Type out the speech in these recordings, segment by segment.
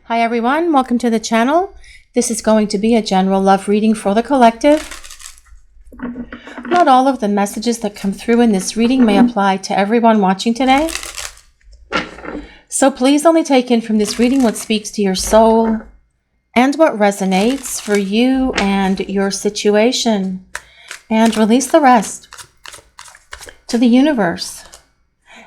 Hi everyone, welcome to the channel. This is going to be a general love reading for the collective. Not all of the messages that come through in this reading may apply to everyone watching today. So please only take in from this reading what speaks to your soul and what resonates for you and your situation. And release the rest to the universe.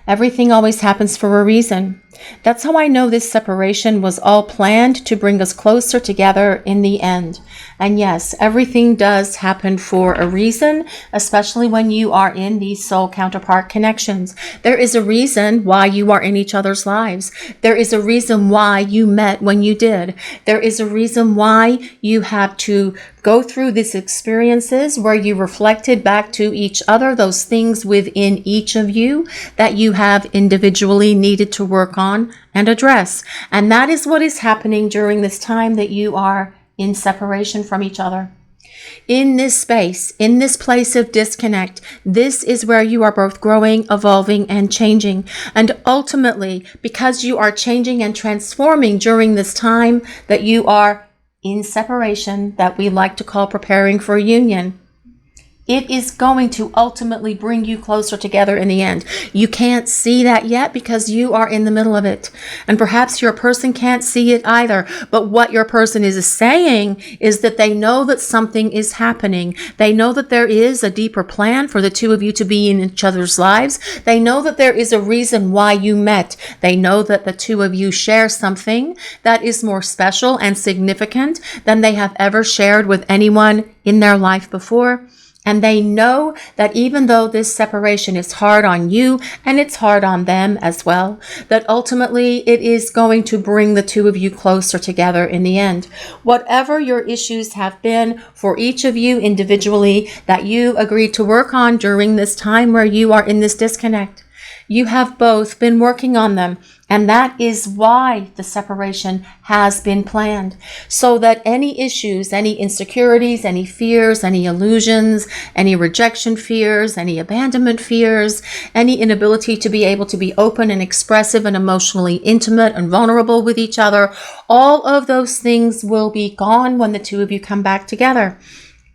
Everything always happens for a reason. That's how I know this separation was all planned to bring us closer together in the end. And yes, everything does happen for a reason, especially when you are in these soul counterpart connections. There is a reason why you are in each other's lives. There is a reason why you met when you did. There is a reason why you had to go through these experiences where you reflected back to each other those things within each of you that you have individually needed to work on and address. And that is what is happening during this time that you are in separation from each other. In this space, in this place of disconnect, this is where you are both growing, evolving, and changing. And ultimately, because you are changing and transforming during this time that you are in separation, that we like to call preparing for union, it is going to ultimately bring you closer together in the end. You can't see that yet because you are in the middle of it. And perhaps your person can't see it either. But what your person is saying is that they know that something is happening. They know that there is a deeper plan for the two of you to be in each other's lives. They know that there is a reason why you met. They know that the two of you share something that is more special and significant than they have ever shared with anyone in their life before. And they know that even though this separation is hard on you and it's hard on them as well, that ultimately it is going to bring the two of you closer together in the end. Whatever your issues have been for each of you individually that you agreed to work on during this time where you are in this disconnect, you have both been working on them. And that is why the separation has been planned. So that any issues, any insecurities, any fears, any illusions, any rejection fears, any abandonment fears, any inability to be able to be open and expressive and emotionally intimate and vulnerable with each other, all of those things will be gone when the two of you come back together.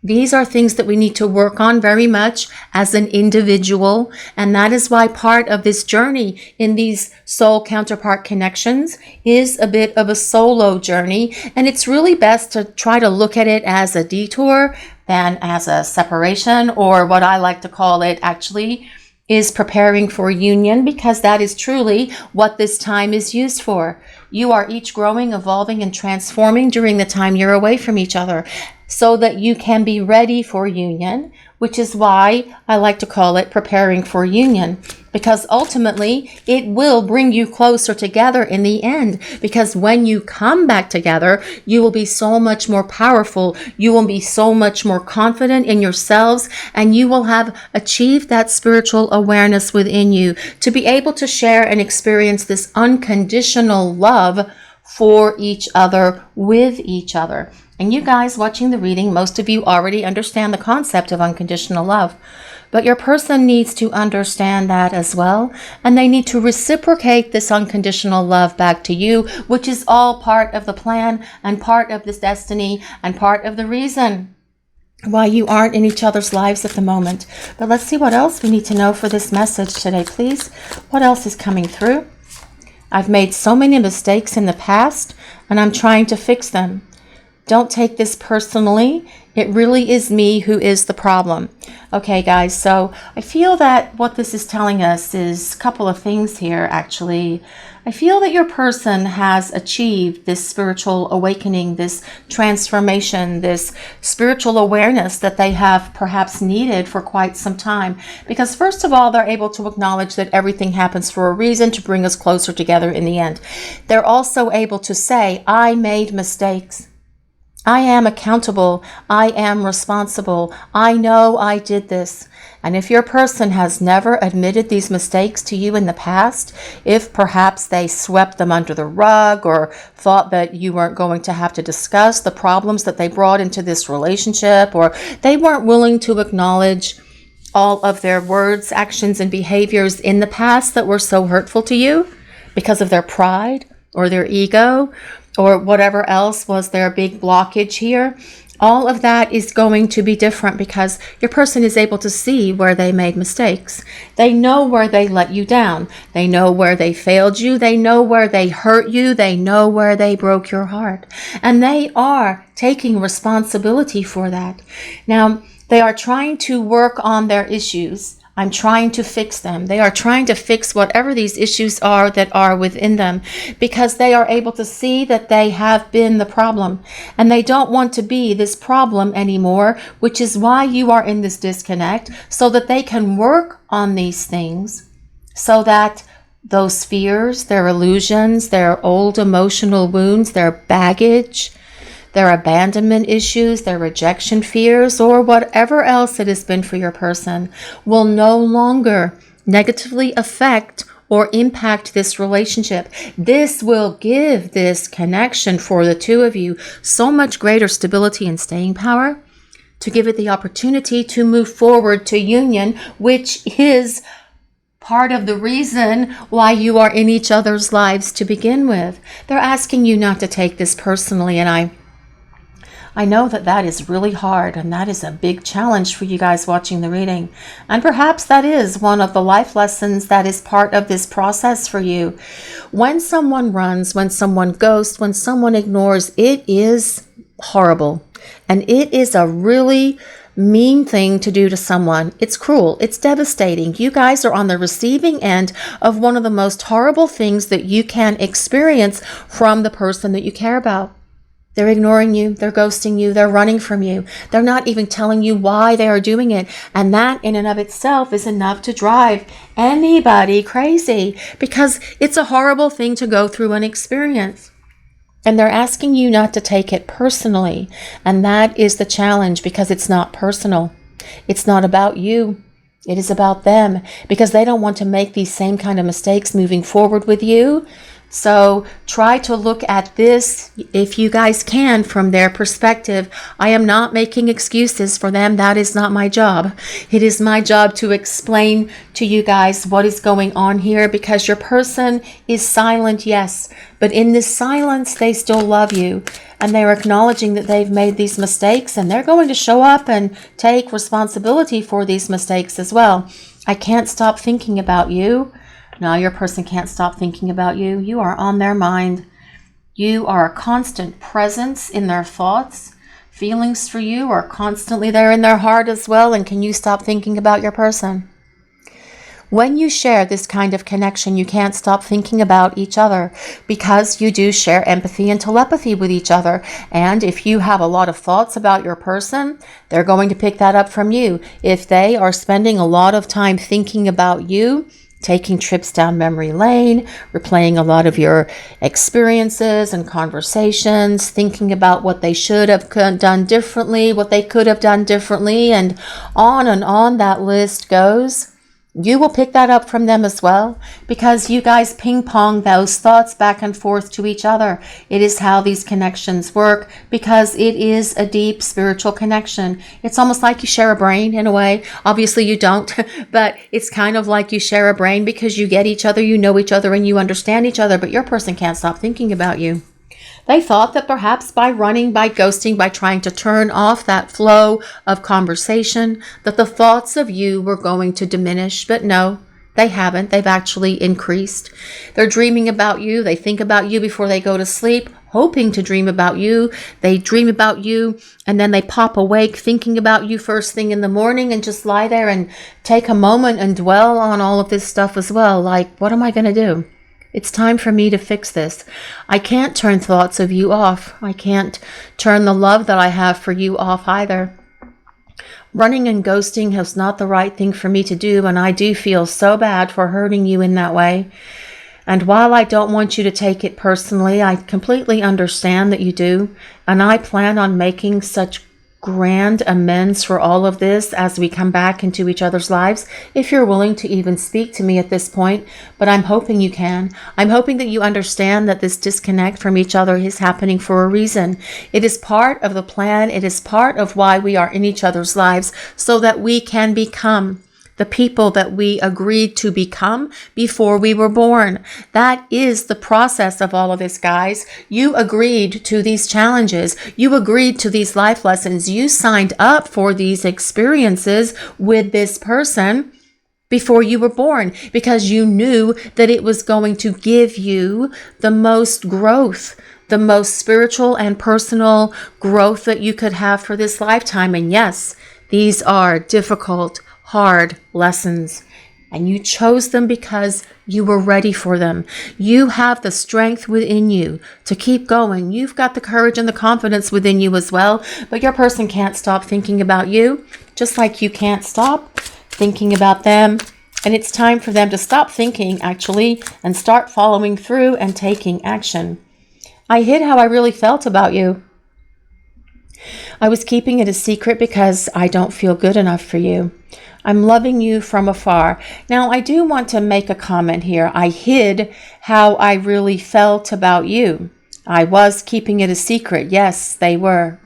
These are things that we need to work on very much as an individual. And that is why part of this journey in these soul counterpart connections is a bit of a solo journey. And it's really best to try to look at it as a detour than as a separation, or what I like to call it actually is preparing for union, because that is truly what this time is used for. You are each growing, evolving, and transforming during the time you're away from each other, so that you can be ready for union, which is why I like to call it preparing for union, because ultimately it will bring you closer together in the end. Because when you come back together, you will be so much more powerful. You will be so much more confident in yourselves, and you will have achieved that spiritual awareness within you to be able to share and experience this unconditional love for each other, with each other. And you guys watching the reading, most of you already understand the concept of unconditional love. But your person needs to understand that as well. And they need to reciprocate this unconditional love back to you, which is all part of the plan and part of this destiny and part of the reason why you aren't in each other's lives at the moment. But let's see what else we need to know for this message today, please. What else is coming through? I've made so many mistakes in the past, and I'm trying to fix them. Don't take this personally. It really is me who is the problem. Okay, guys, so I feel that what this is telling us is a couple of things here, actually. I feel that your person has achieved this spiritual awakening, this transformation, this spiritual awareness that they have perhaps needed for quite some time. Because first of all, they're able to acknowledge that everything happens for a reason to bring us closer together in the end. They're also able to say, I made mistakes. I am accountable. I am responsible. I know I did this. And if your person has never admitted these mistakes to you in the past, if perhaps they swept them under the rug or thought that you weren't going to have to discuss the problems that they brought into this relationship, or they weren't willing to acknowledge all of their words, actions, and behaviors in the past that were so hurtful to you because of their pride or their ego, or whatever else was their big blockage here, all of that is going to be different because your person is able to see where they made mistakes. They know where they let you down. They know where they failed you. They know where they hurt you. They know where they broke your heart. And they are taking responsibility for that. Now, they are trying to work on their issues. I'm trying to fix them. They are trying to fix whatever these issues are that are within them because they are able to see that they have been the problem and they don't want to be this problem anymore, which is why you are in this disconnect, so that they can work on these things so that those fears, their illusions, their old emotional wounds, their baggage, their abandonment issues, their rejection fears, or whatever else it has been for your person will no longer negatively affect or impact this relationship. This will give this connection for the two of you so much greater stability and staying power to give it the opportunity to move forward to union, which is part of the reason why you are in each other's lives to begin with. They're asking you not to take this personally, and I know that that is really hard, and that is a big challenge for you guys watching the reading. And perhaps that is one of the life lessons that is part of this process for you. When someone runs, when someone ghosts, when someone ignores, it is horrible. And it is a really mean thing to do to someone. It's cruel. It's devastating. You guys are on the receiving end of one of the most horrible things that you can experience from the person that you care about. They're ignoring you, they're ghosting you, they're running from you. They're not even telling you why they are doing it. And that in and of itself is enough to drive anybody crazy because it's a horrible thing to go through and experience. And they're asking you not to take it personally. And that is the challenge because it's not personal. It's not about you. It is about them because they don't want to make these same kind of mistakes moving forward with you. So try to look at this, if you guys can, from their perspective. I am not making excuses for them. That is not my job. It is my job to explain to you guys what is going on here because your person is silent, yes, but in this silence, they still love you. And they're acknowledging that they've made these mistakes and they're going to show up and take responsibility for these mistakes as well. I can't stop thinking about you. No, your person can't stop thinking about you. You are on their mind. You are a constant presence in their thoughts. Feelings for you are constantly there in their heart as well. And can you stop thinking about your person? When you share this kind of connection, you can't stop thinking about each other because you do share empathy and telepathy with each other. And if you have a lot of thoughts about your person, they're going to pick that up from you. If they are spending a lot of time thinking about you, taking trips down memory lane, replaying a lot of your experiences and conversations, thinking about what they should have done differently, what they could have done differently, and on that list goes. You will pick that up from them as well because you guys ping pong those thoughts back and forth to each other. It is how these connections work because it is a deep spiritual connection. It's almost like you share a brain in a way. Obviously you don't, but it's kind of like you share a brain because you get each other, you know each other, and you understand each other, but your person can't stop thinking about you. They thought that perhaps by running, by ghosting, by trying to turn off that flow of conversation, that the thoughts of you were going to diminish. But no, they haven't. They've actually increased. They're dreaming about you. They think about you before they go to sleep, hoping to dream about you. They dream about you, and then they pop awake thinking about you first thing in the morning and just lie there and take a moment and dwell on all of this stuff as well. Like, what am I going to do? It's time for me to fix this. I can't turn thoughts of you off. I can't turn the love that I have for you off either. Running and ghosting is not the right thing for me to do, and I do feel so bad for hurting you in that way. And while I don't want you to take it personally, I completely understand that you do, and I plan on making such grand amends for all of this as we come back into each other's lives, if you're willing to even speak to me at this point. But I'm hoping you can. I'm hoping that you understand that this disconnect from each other is happening for a reason. It is part of the plan. It is part of why we are in each other's lives, so that we can become the people that we agreed to become before we were born. That is the process of all of this, guys. You agreed to these challenges. You agreed to these life lessons. You signed up for these experiences with this person before you were born because you knew that it was going to give you the most growth, the most spiritual and personal growth that you could have for this lifetime. And yes, these are difficult, hard lessons, and you chose them because you were ready for them. You have the strength within you to keep going. You've got the courage and the confidence within you as well, but your person can't stop thinking about you, just like you can't stop thinking about them. And it's time for them to stop thinking, actually, and start following through and taking action. I hid how I really felt about you. I was keeping it a secret because I don't feel good enough for you. I'm loving you from afar. Now, I do want to make a comment here. I hid how I really felt about you. I was keeping it a secret. Yes, they were.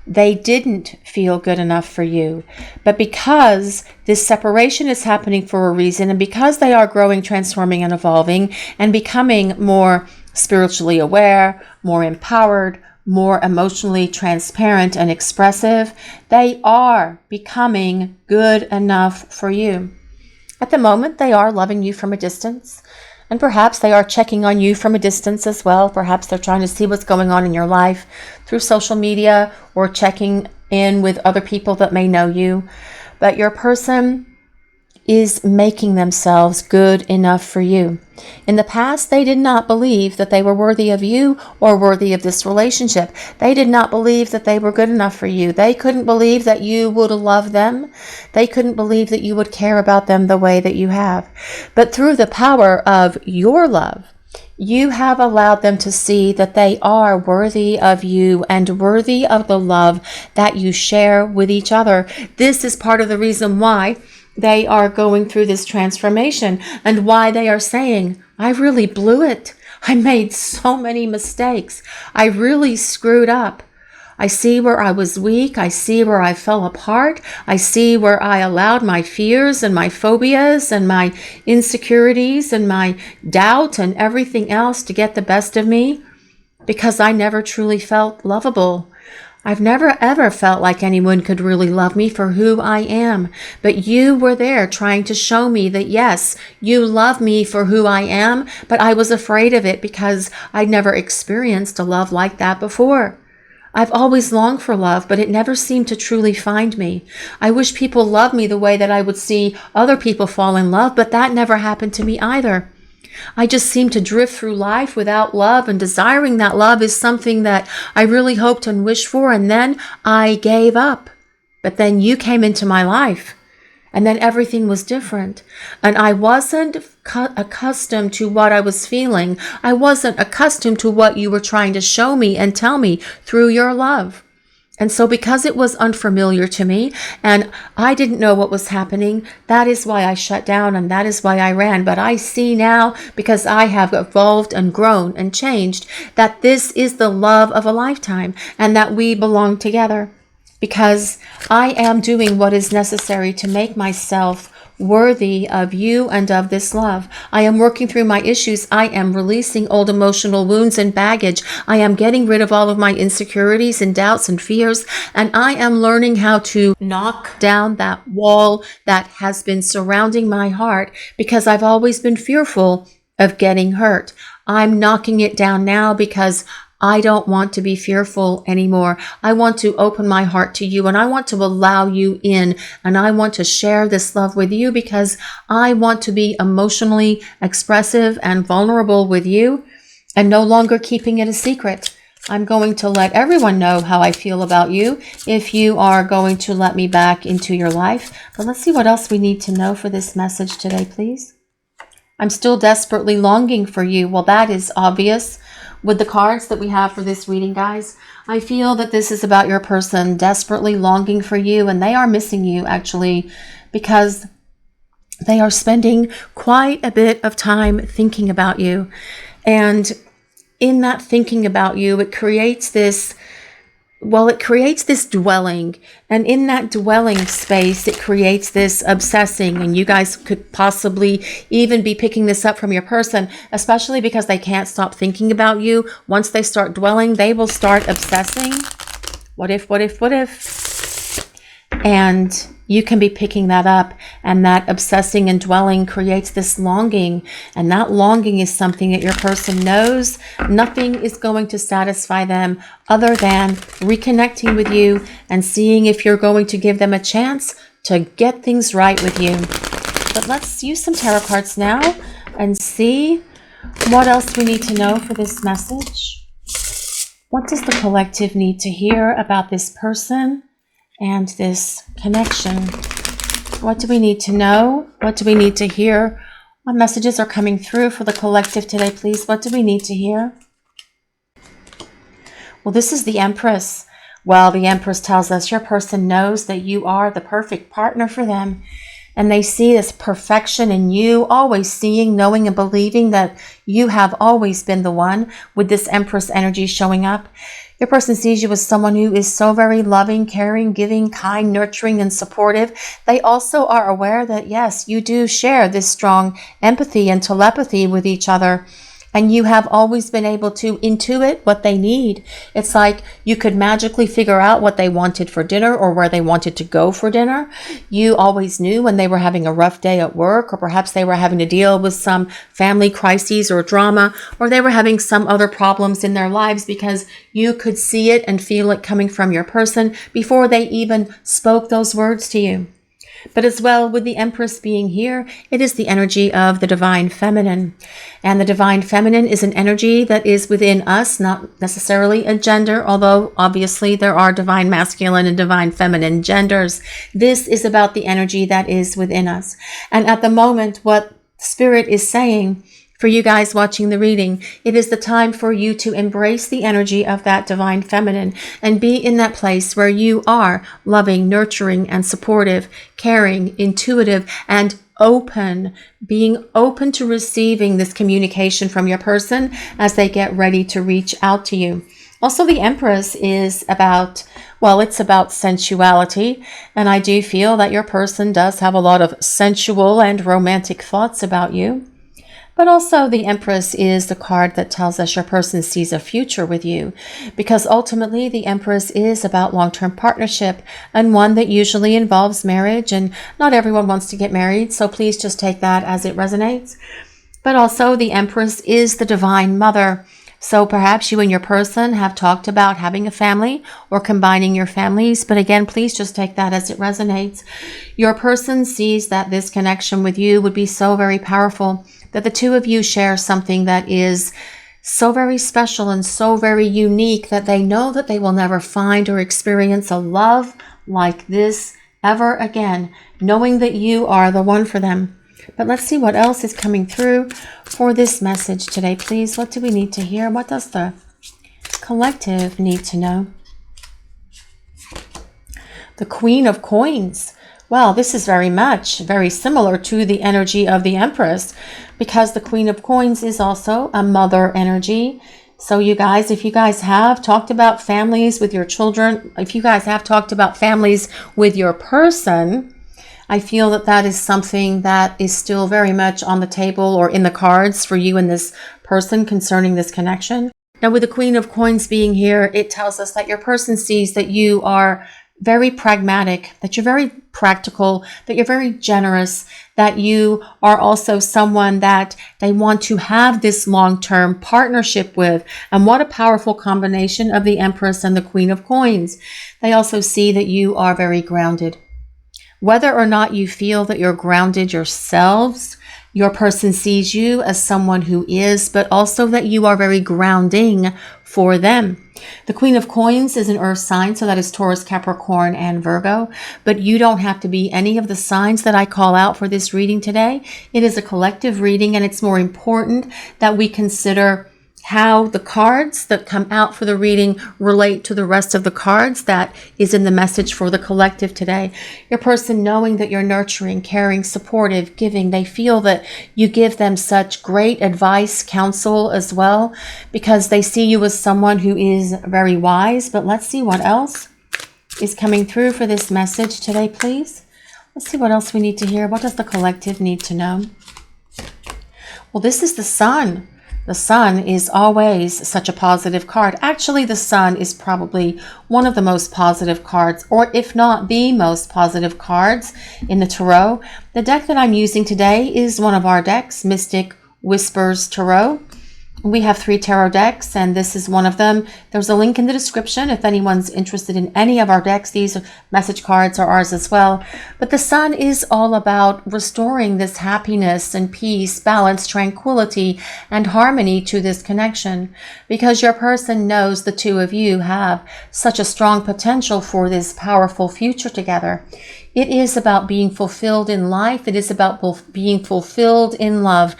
They didn't feel good enough for you. But because this separation is happening for a reason, and because they are growing, transforming, and evolving, and becoming more spiritually aware, more empowered, more emotionally transparent and expressive, they are becoming good enough for you. At the moment, they are loving you from a distance, and perhaps they are checking on you from a distance as well. Perhaps they're trying to see what's going on in your life through social media or checking in with other people that may know you. But your person is making themselves good enough for you. In the past, they did not believe that they were worthy of you or worthy of this relationship. They did not believe that they were good enough for you. They couldn't believe that you would love them. They couldn't believe that you would care about them the way that you have. But through the power of your love, you have allowed them to see that they are worthy of you and worthy of the love that you share with each other. This is part of the reason why they are going through this transformation and why they are saying, I really blew it. I made so many mistakes. I really screwed up. I see where I was weak. I see where I fell apart. I see where I allowed my fears and my phobias and my insecurities and my doubt and everything else to get the best of me because I never truly felt lovable. I've never ever felt like anyone could really love me for who I am. But you were there trying to show me that yes, you love me for who I am, but I was afraid of it because I'd never experienced a love like that before. I've always longed for love, but it never seemed to truly find me. I wish people loved me the way that I would see other people fall in love, but that never happened to me either. I just seem to drift through life without love, and desiring that love is something that I really hoped and wished for, and then I gave up. But then you came into my life, and then everything was different. And I wasn't accustomed to what I was feeling. I wasn't accustomed to what you were trying to show me and tell me through your love. And so because it was unfamiliar to me and I didn't know what was happening, that is why I shut down and that is why I ran. But I see now, because I have evolved and grown and changed, that this is the love of a lifetime and that we belong together. Because I am doing what is necessary to make myself worthy of you and of this love. I am working through my issues. I am releasing old emotional wounds and baggage. I am getting rid of all of my insecurities and doubts and fears. And I am learning how to knock down that wall that has been surrounding my heart because I've always been fearful of getting hurt. I'm knocking it down now because I don't want to be fearful anymore. I want to open my heart to you and I want to allow you in and I want to share this love with you because I want to be emotionally expressive and vulnerable with you and no longer keeping it a secret. I'm going to let everyone know how I feel about you if you are going to let me back into your life. But let's see what else we need to know for this message today, please. I'm still desperately longing for you. Well, that is obvious. With the cards that we have for this reading, guys, I feel that this is about your person desperately longing for you, and they are missing you, actually, because they are spending quite a bit of time thinking about you. And in that thinking about you, it creates this well, it creates this dwelling, and in that dwelling space, it creates this obsessing, and you guys could possibly even be picking this up from your person, especially because they can't stop thinking about you. Once they start dwelling, they will start obsessing. What if, what if, what if? And you can be picking that up, and that obsessing and dwelling creates this longing, and that longing is something that your person knows nothing is going to satisfy them other than reconnecting with you and seeing if you're going to give them a chance to get things right with you. But let's use some tarot cards now and see what else we need to know for this message. What does the collective need to hear about this person and this connection? What do we need to know? What do we need to hear? What messages are coming through for the collective today, please? What do we need to hear? Well, this is the Empress. Well, the Empress tells us your person knows that you are the perfect partner for them. And they see this perfection in you, always seeing, knowing, and believing that you have always been the one, with this Empress energy showing up. Your person sees you as someone who is so very loving, caring, giving, kind, nurturing, and supportive. They also are aware that, yes, you do share this strong empathy and telepathy with each other. And you have always been able to intuit what they need. It's like you could magically figure out what they wanted for dinner or where they wanted to go for dinner. You always knew when they were having a rough day at work, or perhaps they were having to deal with some family crises or drama, or they were having some other problems in their lives, because you could see it and feel it coming from your person before they even spoke those words to you. But as well, with the Empress being here, it is the energy of the Divine Feminine. And the Divine Feminine is an energy that is within us, not necessarily a gender, although obviously there are Divine Masculine and Divine Feminine genders. This is about the energy that is within us. And at the moment, what Spirit is saying for you guys watching the reading, it is the time for you to embrace the energy of that Divine Feminine and be in that place where you are loving, nurturing, and supportive, caring, intuitive, and open, being open to receiving this communication from your person as they get ready to reach out to you. Also, the Empress is about, well, it's about sensuality, and I do feel that your person does have a lot of sensual and romantic thoughts about you. But also the Empress is the card that tells us your person sees a future with you, because ultimately the Empress is about long-term partnership, and one that usually involves marriage, and not everyone wants to get married, so please just take that as it resonates. But also the Empress is the Divine Mother. So perhaps you and your person have talked about having a family or combining your families. But again, please just take that as it resonates. Your person sees that this connection with you would be so very powerful, that the two of you share something that is so very special and so very unique that they know that they will never find or experience a love like this ever again, knowing that you are the one for them. But let's see what else is coming through for this message today, please. What do we need to hear? What does the collective need to know? The Queen of Coins. Well, this is very similar to the energy of the Empress, because the Queen of Coins is also a mother energy. So you guys, if you guys have talked about families with your children, if you guys have talked about families with your person, I feel that that is something that is still very much on the table or in the cards for you and this person concerning this connection. Now, with the Queen of Coins being here, it tells us that your person sees that you are very pragmatic, that you're very practical, that you're very generous, that you are also someone that they want to have this long-term partnership with. And what a powerful combination of the Empress and the Queen of Coins. They also see that you are very grounded. Whether or not you feel that you're grounded yourselves, your person sees you as someone who is, but also that you are very grounding for them. The Queen of Coins is an earth sign, so that is Taurus, Capricorn, and Virgo. But you don't have to be any of the signs that I call out for this reading today. It is a collective reading, and it's more important that we consider how the cards that come out for the reading relate to the rest of the cards that is in the message for the collective today. Your person knowing that you're nurturing, caring, supportive, giving. They feel that you give them such great advice, counsel as well, because they see you as someone who is very wise. But let's see what else is coming through for this message today, please. Let's see what else we need to hear. What does the collective need to know? Well, this is the Sun. The Sun is always such a positive card. Actually, the Sun is probably one of the most positive cards, or if not the most positive cards in the Tarot. The deck that I'm using today is one of our decks, Mystic Whispers Tarot. We have 3 tarot decks, and this is one of them. There's a link in the description if anyone's interested in any of our decks. These message cards are ours as well. But the Sun is all about restoring this happiness and peace, balance, tranquility, and harmony to this connection, because your person knows the two of you have such a strong potential for this powerful future together. It is about being fulfilled in life. It is about being fulfilled in love.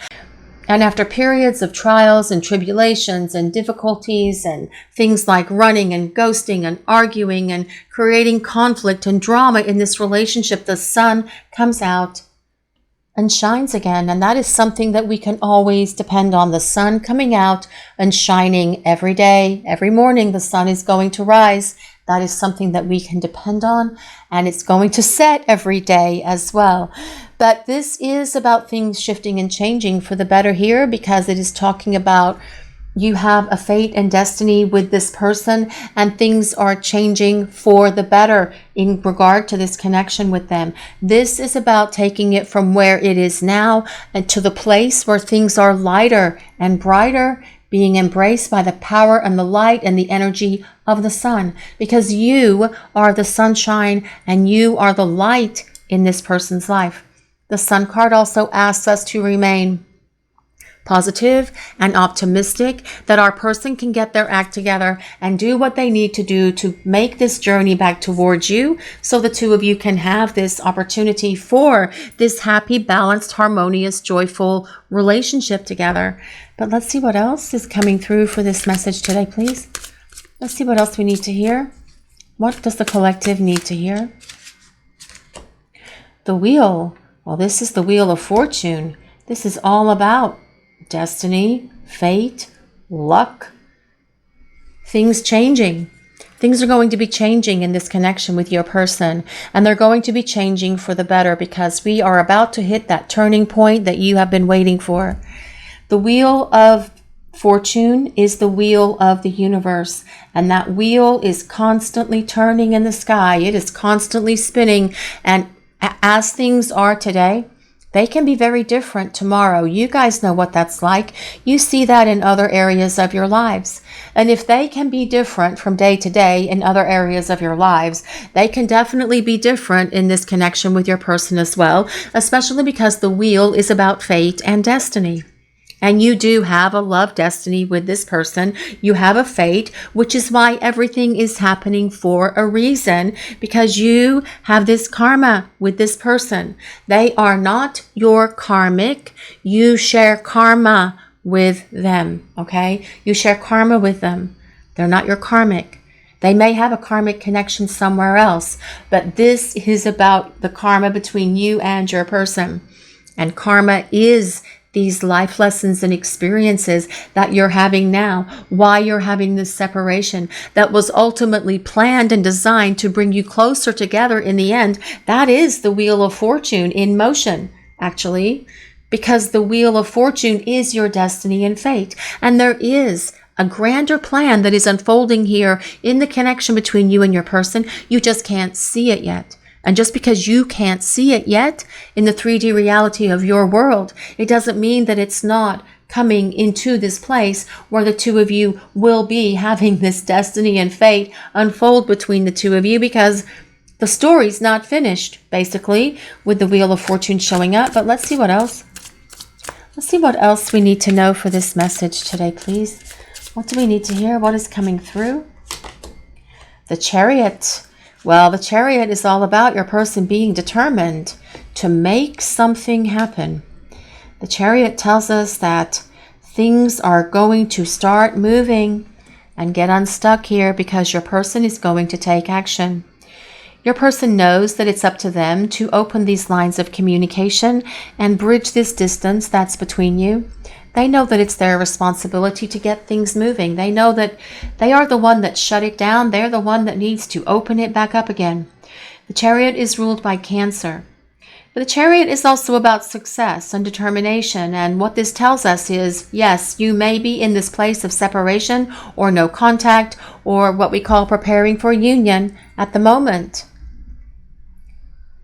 And after periods of trials and tribulations and difficulties and things like running and ghosting and arguing and creating conflict and drama in this relationship, the Sun comes out and shines again. And that is something that we can always depend on. The Sun coming out and shining every day, every morning. The Sun is going to rise. That is something that we can depend on. And it's going to set every day as well. But this is about things shifting and changing for the better here, because it is talking about you have a fate and destiny with this person, and things are changing for the better in regard to this connection with them. This is about taking it from where it is now and to the place where things are lighter and brighter, being embraced by the power and the light and the energy of the Sun, because you are the sunshine and you are the light in this person's life. The Sun card also asks us to remain positive and optimistic, that our person can get their act together and do what they need to do to make this journey back towards you, so the two of you can have this opportunity for this happy, balanced, harmonious, joyful relationship together. But let's see what else is coming through for this message today, please. Let's see what else we need to hear. What does the collective need to hear? The Wheel. Well, this is the Wheel of Fortune. This is all about destiny, fate, luck, things changing. Things are going to be changing in this connection with your person, and they're going to be changing for the better, because we are about to hit that turning point that you have been waiting for. The Wheel of Fortune is the wheel of the universe, and that wheel is constantly turning in the sky. It is constantly spinning, and as things are today, they can be very different tomorrow. You guys know what that's like. You see that in other areas of your lives. And if they can be different from day to day in other areas of your lives, they can definitely be different in this connection with your person as well, especially because the wheel is about fate and destiny. And you do have a love destiny with this person. You have a fate, which is why everything is happening for a reason, because you have this karma with this person. They are not your karmic. You share karma with them, okay? You share karma with them. They're not your karmic. They may have a karmic connection somewhere else, but this is about the karma between you and your person. And karma is these life lessons and experiences that you're having now, why you're having this separation that was ultimately planned and designed to bring you closer together in the end. That is the Wheel of Fortune in motion, actually, because the Wheel of Fortune is your destiny and fate. And there is a grander plan that is unfolding here in the connection between you and your person. You just can't see it yet. And just because you can't see it yet in the 3D reality of your world, it doesn't mean that it's not coming into this place where the two of you will be having this destiny and fate unfold between the two of you, because the story's not finished, basically, with the Wheel of Fortune showing up. But let's see what else. Let's see what else we need to know for this message today, please. What do we need to hear? What is coming through? The Chariot. Well, the Chariot is all about your person being determined to make something happen. The Chariot tells us that things are going to start moving and get unstuck here because your person is going to take action. Your person knows that it's up to them to open these lines of communication and bridge this distance that's between you. They know that it's their responsibility to get things moving. They know that they are the one that shut it down. They're the one that needs to open it back up again. The Chariot is ruled by Cancer. But the Chariot is also about success and determination. And what this tells us is, yes, you may be in this place of separation or no contact or what we call preparing for union at the moment.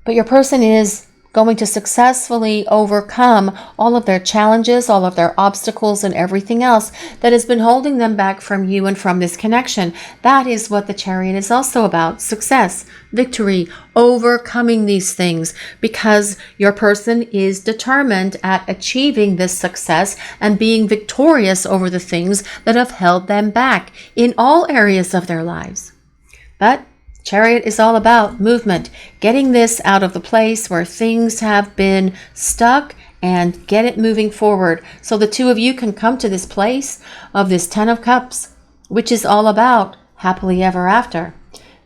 But your person is going to successfully overcome all of their challenges, all of their obstacles, and everything else that has been holding them back from you and from this connection. That is what the Chariot is also about. Success, victory, overcoming these things, because your person is determined at achieving this success and being victorious over the things that have held them back in all areas of their lives. But Chariot is all about movement, getting this out of the place where things have been stuck and get it moving forward. So the two of you can come to this place of this Ten of Cups, which is all about happily ever after.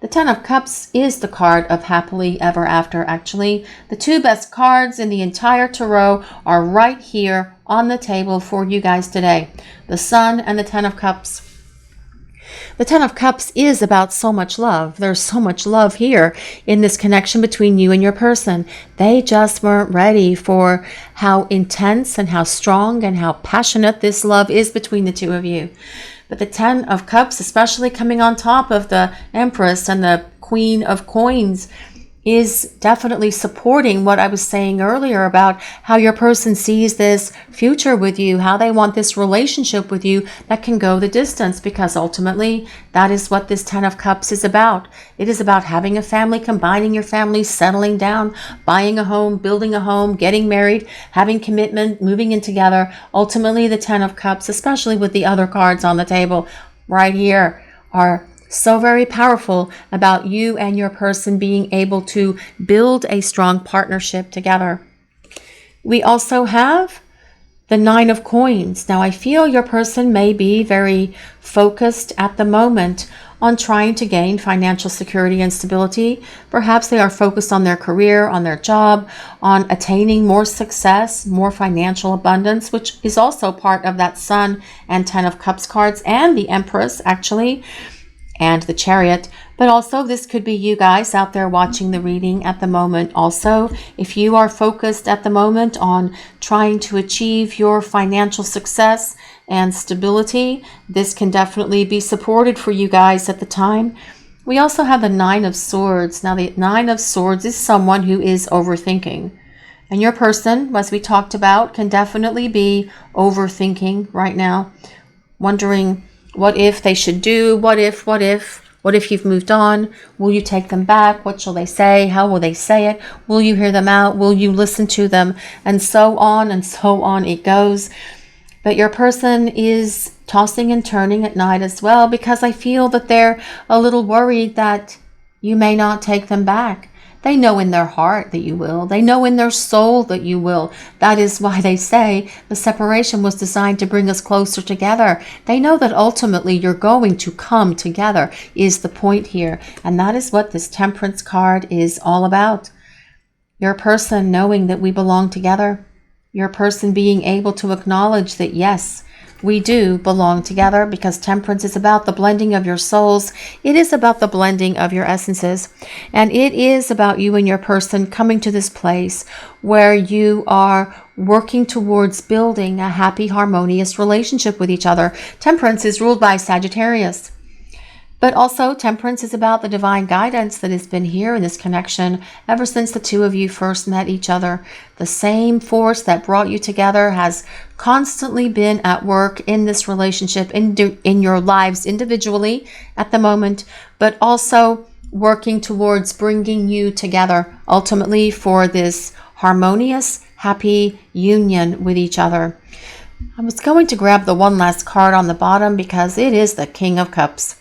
The Ten of Cups is the card of happily ever after, actually. The two best cards in the entire tarot are right here on the table for you guys today. The Sun and the Ten of Cups. The Ten of Cups is about so much love. There's so much love here in this connection between you and your person. They just weren't ready for how intense and how strong and how passionate this love is between the two of you. But the Ten of Cups, especially coming on top of the Empress and the Queen of Coins, is definitely supporting what I was saying earlier about how your person sees this future with you, how they want this relationship with you that can go the distance, because ultimately that is what this Ten of Cups is about. It is about having a family, combining your family, settling down, buying a home, building a home, getting married, having commitment, moving in together. Ultimately, the Ten of Cups, especially with the other cards on the table right here, are so very powerful about you and your person being able to build a strong partnership together. We also have the Nine of Coins. Now, I feel your person may be very focused at the moment on trying to gain financial security and stability. Perhaps they are focused on their career, on their job, on attaining more success, more financial abundance, which is also part of that Sun and Ten of Cups cards, and the Empress, actually, and the Chariot. But also this could be you guys out there watching the reading at the moment. Also, if you are focused at the moment on trying to achieve your financial success and stability, this can definitely be supported for you guys at the time. We also have the Nine of Swords. Now, the Nine of Swords is someone who is overthinking. And your person, as we talked about, can definitely be overthinking right now, wondering what if they should do, what if you've moved on, will you take them back, what shall they say, how will they say it, will you hear them out, will you listen to them, and so on it goes. But your person is tossing and turning at night as well, because I feel that they're a little worried that you may not take them back. They know in their heart that you will. They know in their soul that you will. That is why they say the separation was designed to bring us closer together. They know that ultimately you're going to come together is the point here. And that is what this Temperance card is all about. Your person knowing that we belong together. Your person being able to acknowledge that, yes, we do belong together, because Temperance is about the blending of your souls. It is about the blending of your essences. And it is about you and your person coming to this place where you are working towards building a happy, harmonious relationship with each other. Temperance is ruled by Sagittarius. But also, Temperance is about the divine guidance that has been here in this connection ever since the two of you first met each other. The same force that brought you together has constantly been at work in this relationship, in your lives individually at the moment, but also working towards bringing you together ultimately for this harmonious, happy union with each other. I was going to grab the one last card on the bottom because it is the King of Cups.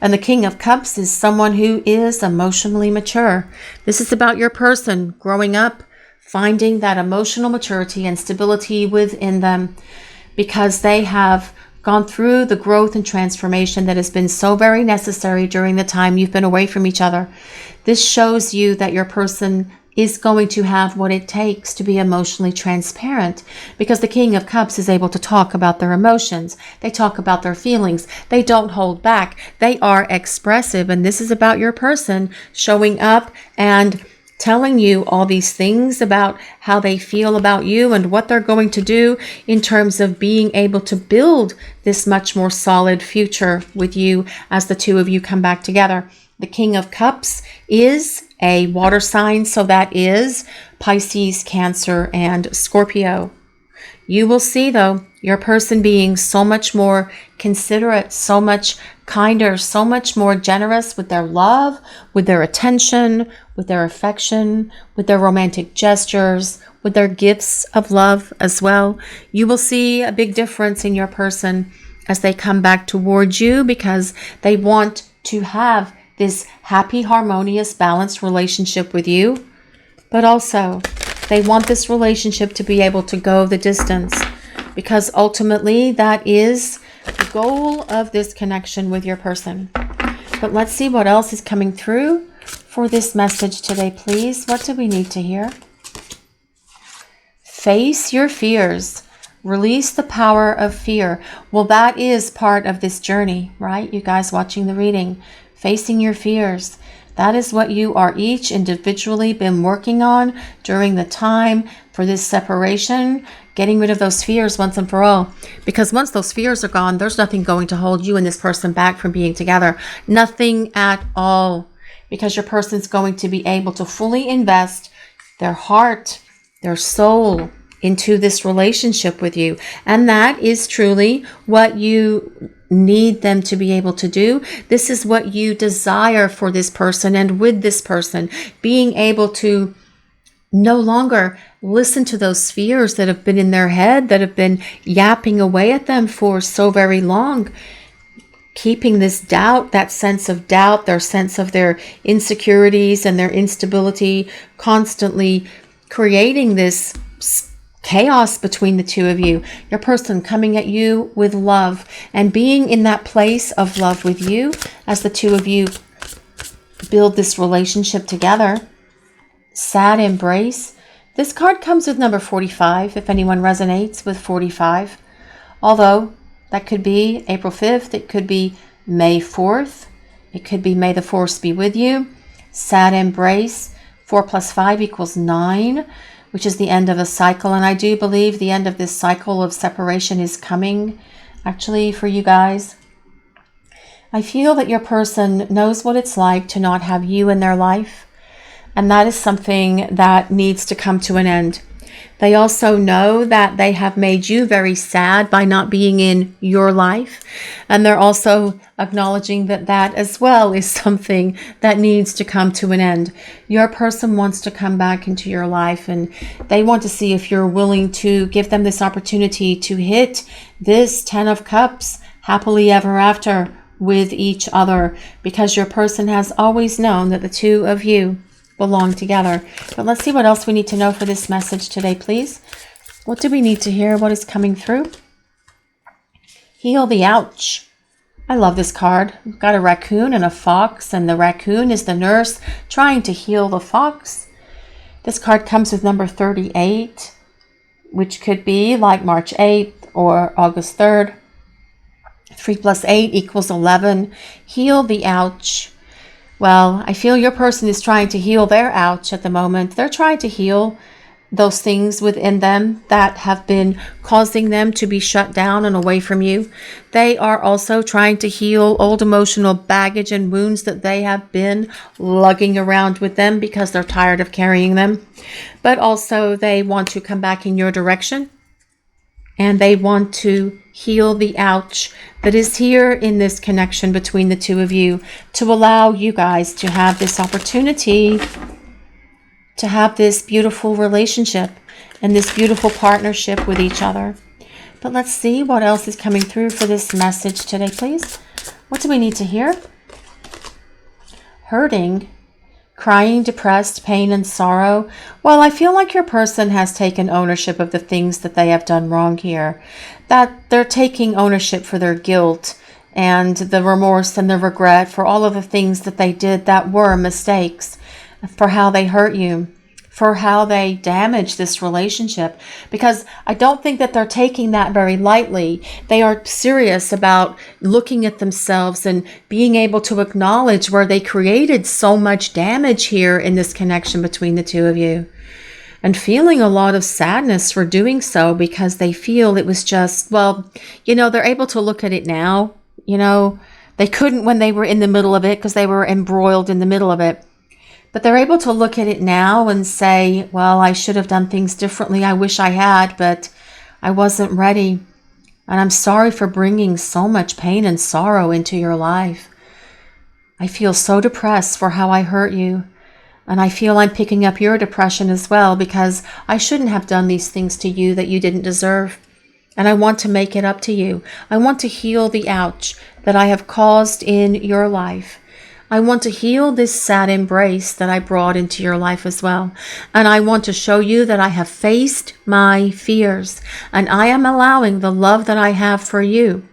And the King of Cups is someone who is emotionally mature. This is about your person growing up, finding that emotional maturity and stability within them. because they have gone through the growth and transformation that has been so very necessary during the time you've been away from each other. This shows you that your person is going to have what it takes to be emotionally transparent, because the King of Cups is able to talk about their emotions. They talk about their feelings. They don't hold back. They are expressive. And this is about your person showing up and telling you all these things about how they feel about you and what they're going to do in terms of being able to build this much more solid future with you as the two of you come back together. The King of Cups is a water sign, so that is Pisces, Cancer, and Scorpio. You will see, though, your person being so much more considerate, so much kinder, so much more generous with their love, with their attention, with their affection, with their romantic gestures, with their gifts of love as well. You will see a big difference in your person as they come back towards you, because they want to have this happy, harmonious, balanced relationship with you. But also, they want this relationship to be able to go the distance, because ultimately that is the goal of this connection with your person. But let's see what else is coming through for this message today, please. What do we need to hear? Face your fears. Release the power of fear. Well, that is part of this journey, right? You guys watching the reading. Facing your fears. That is what you are each individually been working on during the time for this separation, getting rid of those fears once and for all. Because once those fears are gone, there's nothing going to hold you and this person back from being together. Nothing at all. Because your person's going to be able to fully invest their heart, their soul into this relationship with you. And that is truly what you need them to be able to do. This is what you desire for this person, and with this person, being able to no longer listen to those fears that have been in their head, that have been yapping away at them for so very long. Keeping this doubt, that sense of doubt, their sense of their insecurities and their instability, constantly creating this chaos between the two of you. Your person coming at you with love and being in that place of love with you as the two of you build this relationship together. Sad embrace. This card comes with number 45, if anyone resonates with 45. Although that could be April 5th, it could be May 4th, it could be May the Force be with you. Sad embrace. 4 plus 5 equals 9. Which is the end of a cycle. And I do believe the end of this cycle of separation is coming, actually, for you guys. I feel that your person knows what it's like to not have you in their life. And that is something that needs to come to an end. They also know that they have made you very sad by not being in your life. And they're also acknowledging that that as well is something that needs to come to an end. Your person wants to come back into your life, and they want to see if you're willing to give them this opportunity to hit this 10 of Cups happily ever after with each other, because your person has always known that the two of you belong together. But let's see what else we need to know for this message today, please. What do we need to hear? What is coming through? Heal the ouch. I love this card. We've got a raccoon and a fox, and the raccoon is the nurse trying to heal the fox. This card comes with number 38, which could be like March 8th or August 3rd. 3 plus 8 equals 11. Heal the ouch. Well, I feel your person is trying to heal their ouch at the moment. They're trying to heal those things within them that have been causing them to be shut down and away from you. They are also trying to heal old emotional baggage and wounds that they have been lugging around with them because they're tired of carrying them. But also they want to come back in your direction, and they want to heal the ouch that is here in this connection between the two of you, to allow you guys to have this opportunity to have this beautiful relationship and this beautiful partnership with each other. But let's see what else is coming through for this message today, please. What do we need to hear? Hurting. Crying, depressed, pain, and sorrow. Well, I feel like your person has taken ownership of the things that they have done wrong here. That they're taking ownership for their guilt and the remorse and the regret for all of the things that they did that were mistakes, for how they hurt you, for how they damaged this relationship. Because I don't think that they're taking that very lightly. They are serious about looking at themselves and being able to acknowledge where they created so much damage here in this connection between the two of you. And feeling a lot of sadness for doing so, because they feel it was just, well, they're able to look at it now. They couldn't when they were in the middle of it because they were embroiled in the middle of it. But they're able to look at it now and say, well, I should have done things differently. I wish I had, but I wasn't ready. And I'm sorry for bringing so much pain and sorrow into your life. I feel so depressed for how I hurt you. And I feel I'm picking up your depression as well, because I shouldn't have done these things to you that you didn't deserve. And I want to make it up to you. I want to heal the ouch that I have caused in your life. I want to heal this sad embrace that I brought into your life as well. And I want to show you that I have faced my fears, and I am allowing the love that I have for you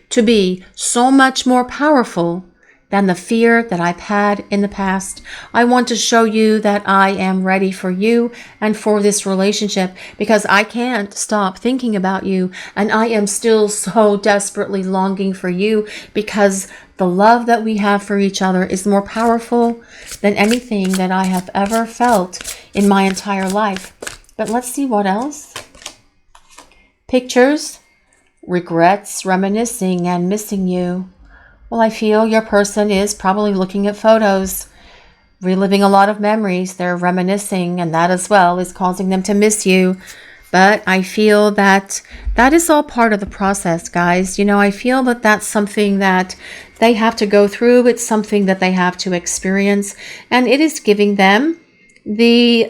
to be so much more powerful than the fear that I've had in the past. I want to show you that I am ready for you and for this relationship, because I can't stop thinking about you, and I am still so desperately longing for you, because the love that we have for each other is more powerful than anything that I have ever felt in my entire life. But let's see what else. Pictures, regrets, reminiscing, and missing you. Well, I feel your person is probably looking at photos, reliving a lot of memories. They're reminiscing, and that as well is causing them to miss you. But I feel that that is all part of the process, guys. I feel that that's something that they have to go through. It's something that they have to experience, and it is giving them the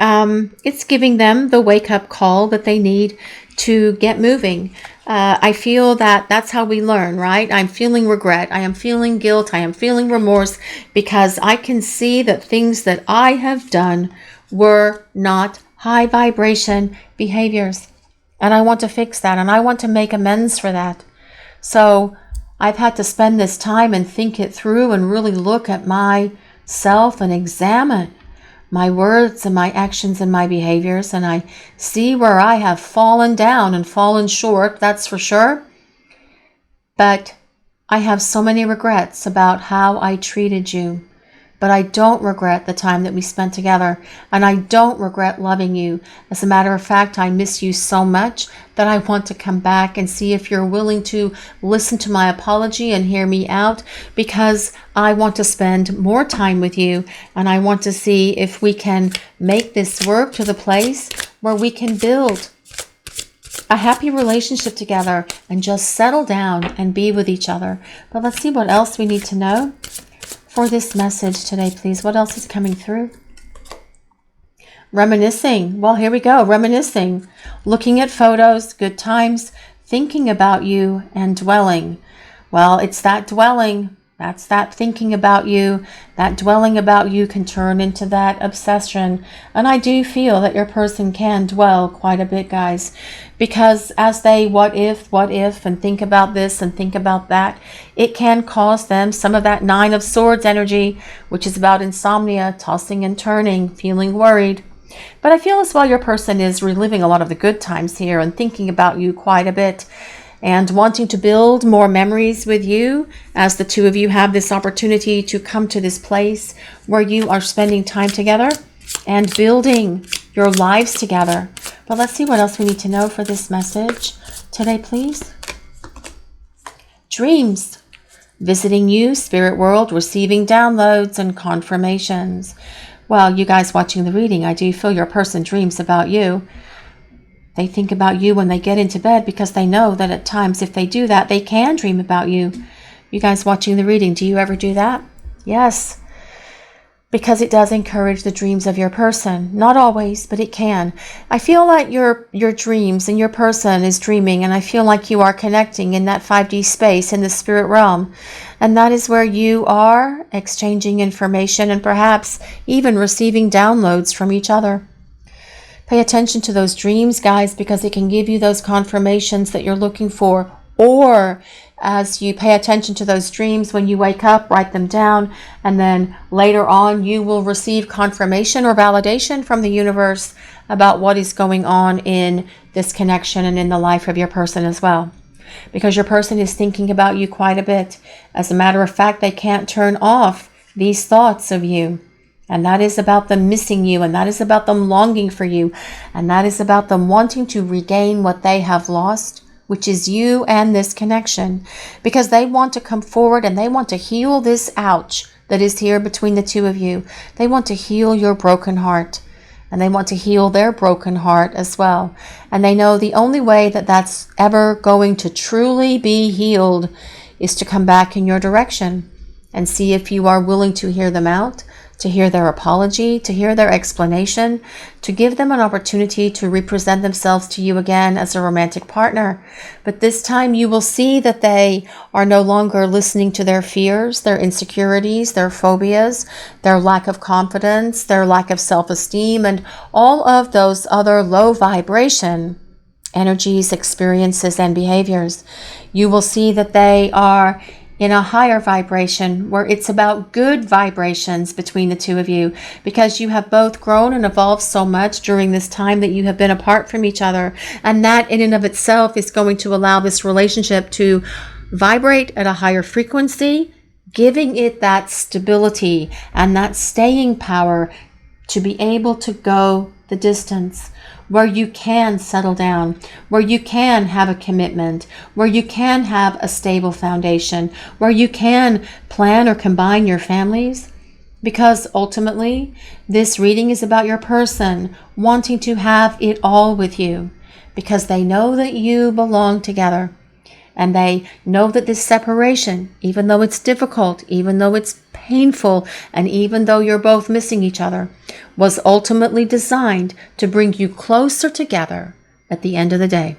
wake up call that they need to get moving. I feel that that's how we learn, right? I'm feeling regret. I am feeling guilt. I am feeling remorse, because I can see that things that I have done were not high vibration behaviors. And I want to fix that, and I want to make amends for that. So I've had to spend this time and think it through and really look at myself and examine my words and my actions and my behaviors. And I see where I have fallen down and fallen short, that's for sure. But I have so many regrets about how I treated you. But I don't regret the time that we spent together, and I don't regret loving you. As a matter of fact, I miss you so much that I want to come back and see if you're willing to listen to my apology and hear me out, because I want to spend more time with you, and I want to see if we can make this work to the place where we can build a happy relationship together and just settle down and be with each other. But let's see what else we need to know for this message today, please. What else is coming through? Reminiscing. Well, here we go. Reminiscing. Looking at photos, good times, thinking about you, and dwelling. Well, it's that dwelling. That's that thinking about you. That dwelling about you can turn into that obsession. And I do feel that your person can dwell quite a bit, guys, because as they what if, and think about this and think about that, it can cause them some of that Nine of Swords energy, which is about insomnia, tossing and turning, feeling worried. But I feel as well your person is reliving a lot of the good times here and thinking about you quite a bit, and wanting to build more memories with you, as the two of you have this opportunity to come to this place where you are spending time together and building your lives together. But let's see what else we need to know for this message today, please. Dreams. Visiting you, spirit world, receiving downloads and confirmations. Well, you guys watching the reading, I do feel your person dreams about you. They think about you when they get into bed, because they know that at times if they do that, they can dream about you. You guys watching the reading, do you ever do that? Yes. because it does encourage the dreams of your person. Not always, but it can. I feel like your dreams and your person is dreaming, and I feel like you are connecting in that 5D space in the spirit realm. And that is where you are exchanging information and perhaps even receiving downloads from each other. Pay attention to those dreams, guys, because it can give you those confirmations that you're looking for. Or as you pay attention to those dreams, when you wake up, write them down, and then later on you will receive confirmation or validation from the universe about what is going on in this connection and in the life of your person as well. Because your person is thinking about you quite a bit. As a matter of fact, they can't turn off these thoughts of you. And that is about them missing you, and that is about them longing for you, and that is about them wanting to regain what they have lost, which is you and this connection, because they want to come forward and they want to heal this ouch that is here between the two of you. They want to heal your broken heart, and they want to heal their broken heart as well. And they know the only way that that's ever going to truly be healed is to come back in your direction and see if you are willing to hear them out, to hear their apology, to hear their explanation, to give them an opportunity to represent themselves to you again as a romantic partner. But this time you will see that they are no longer listening to their fears, their insecurities, their phobias, their lack of confidence, their lack of self-esteem, and all of those other low vibration energies, experiences, and behaviors. You will see that they are in a higher vibration where it's about good vibrations between the two of you, because you have both grown and evolved so much during this time that you have been apart from each other. And that in and of itself is going to allow this relationship to vibrate at a higher frequency, giving it that stability and that staying power to be able to go the distance, where you can settle down, where you can have a commitment, where you can have a stable foundation, where you can plan or combine your families. Because ultimately, this reading is about your person wanting to have it all with you, because they know that you belong together. And they know that this separation, even though it's difficult, even though it's painful, and even though you're both missing each other, was ultimately designed to bring you closer together at the end of the day.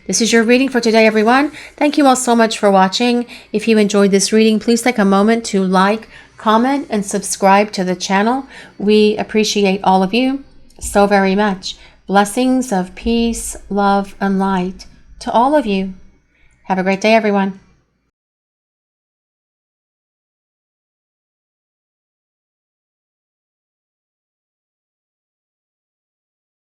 This is your reading for today, everyone. Thank you all so much for watching. If you enjoyed this reading, please take a moment to like, comment, and subscribe to the channel. We appreciate all of you so very much. Blessings of peace, love, and light to all of you. Have a great day, everyone.